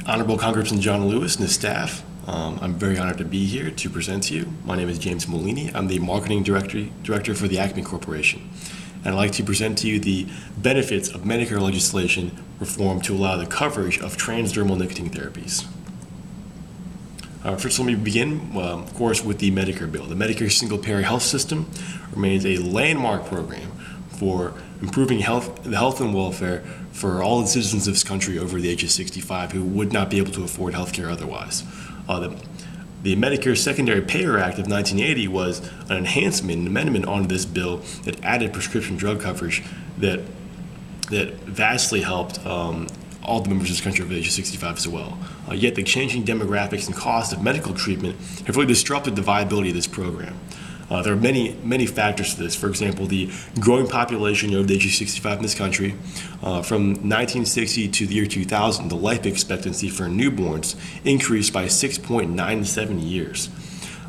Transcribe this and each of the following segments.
Honorable Congressman John Lewis and his staff, I'm very honored to be here to present to you. My name is James Molini. I'm the Marketing Director for the Acme Corporation. And I'd like to present to you the benefits of Medicare legislation reform to allow the coverage of transdermal nicotine therapies. First, let me begin, of course, with the Medicare bill. The Medicare single-payer health system remains a landmark program for improving the health and welfare for all the citizens of this country over the age of 65 who would not be able to afford health care otherwise. The Medicare Secondary Payer Act of 1980 was an enhancement, an amendment onto this bill that added prescription drug coverage that vastly helped all the members of this country over the age of 65 as well. Yet the changing demographics and cost of medical treatment have really disrupted the viability of this program. There are many factors to this. For example, the growing population over the age of 65 in this country. From 1960 to the year 2000, the life expectancy for newborns increased by 6.97 years.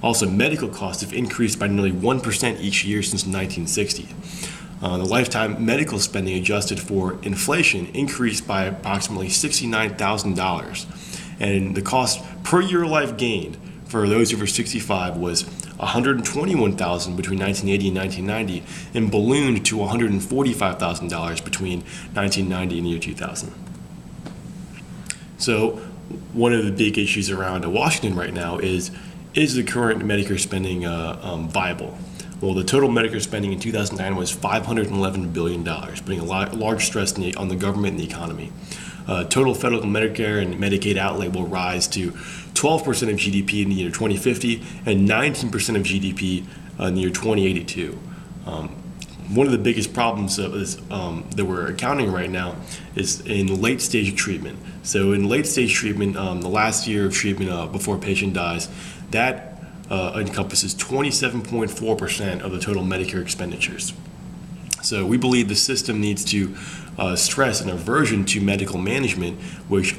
Also, medical costs have increased by nearly 1% each year since 1960. The lifetime medical spending adjusted for inflation increased by approximately $69,000. And the cost per year life gained for those over 65 was $121,000 between 1980 and 1990, and ballooned to $145,000 between 1990 and the year 2000. So one of the big issues around Washington right now is the current Medicare spending viable? Well, the total Medicare spending in 2009 was $511 billion, putting a large stress on the government and the economy. Total federal Medicare and Medicaid outlay will rise to 12% of GDP in the year 2050 and 19% of GDP in the year 2082. One of the biggest problems that we're encountering right now is in late stage treatment. So in late stage treatment, the last year of treatment before a patient dies, that encompasses 27.4% of the total Medicare expenditures. So we believe the system needs to stress an aversion to medical management, which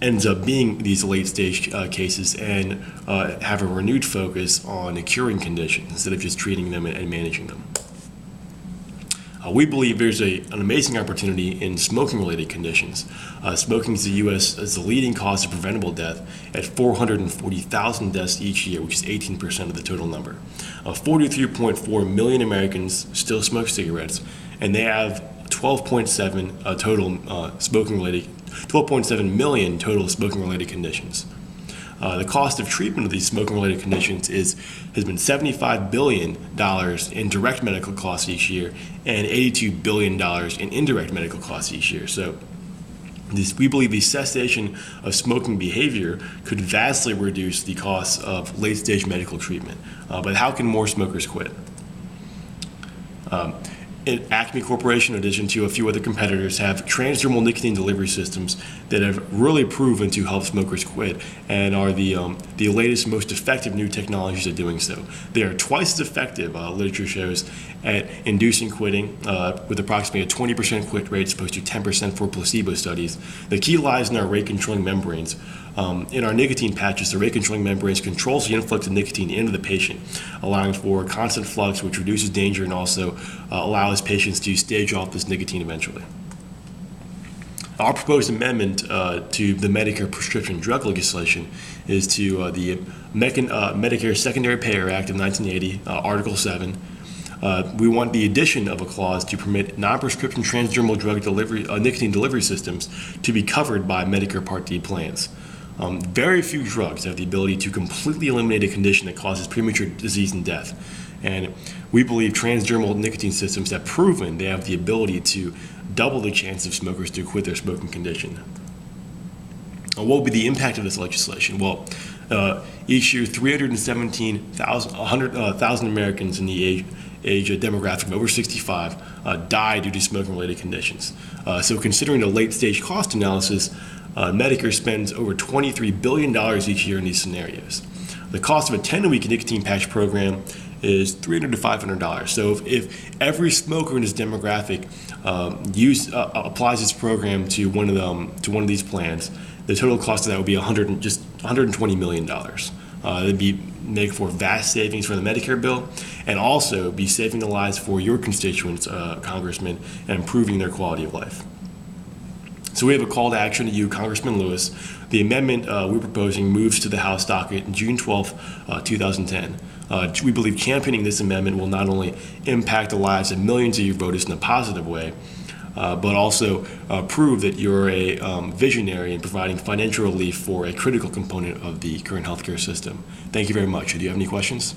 ends up being these late stage cases, and have a renewed focus on curing conditions instead of just treating them and managing them. We believe there's an amazing opportunity in smoking-related conditions. Smoking is the leading cause of preventable death at 440,000 deaths each year, which is 18% of the total number. 43.4 million Americans still smoke cigarettes, and they have 12.7 million total smoking-related conditions. The cost of treatment of these smoking-related conditions has been $75 billion in direct medical costs each year and $82 billion in indirect medical costs each year. So we believe the cessation of smoking behavior could vastly reduce the costs of late-stage medical treatment. But how can more smokers quit? Acme Corporation, in addition to a few other competitors, have transdermal nicotine delivery systems that have really proven to help smokers quit and are the latest, most effective new technologies at doing so. They are twice as effective, literature shows, at inducing quitting, with approximately a 20% quit rate as opposed to 10% for placebo studies. The key lies in our rate-controlling membranes. In our nicotine patches, the rate-controlling membranes controls the influx of nicotine into the patient, allowing for constant flux, which reduces danger and also allows patients to stage off this nicotine eventually. Our proposed amendment to the Medicare prescription drug legislation is to the Medicare Secondary Payer Act of 1980, Article 7. We want the addition of a clause to permit non-prescription transdermal drug nicotine delivery systems to be covered by Medicare Part D plans. Very few drugs have the ability to completely eliminate a condition that causes premature disease and death. And we believe transdermal nicotine systems have proven they have the ability to double the chance of smokers to quit their smoking condition. What will be the impact of this legislation? Well, each year 317,000 Americans in the age demographic of over 65 die due to smoking-related conditions. So considering the late-stage cost analysis, Medicare spends over $23 billion each year in these scenarios. The cost of a 10-week nicotine patch program is $300 to $500. So if every smoker in this demographic applies this program to one of these plans, the total cost of that would be $120 million. It'd make for vast savings for the Medicare bill, and also be saving the lives for your constituents, Congressman, and improving their quality of life. So we have a call to action to you, Congressman Lewis. The amendment we're proposing moves to the House docket June 12th, 2010. We believe championing this amendment will not only impact the lives of millions of your voters in a positive way, but also prove that you're a visionary in providing financial relief for a critical component of the current healthcare system. Thank you very much. Do you have any questions?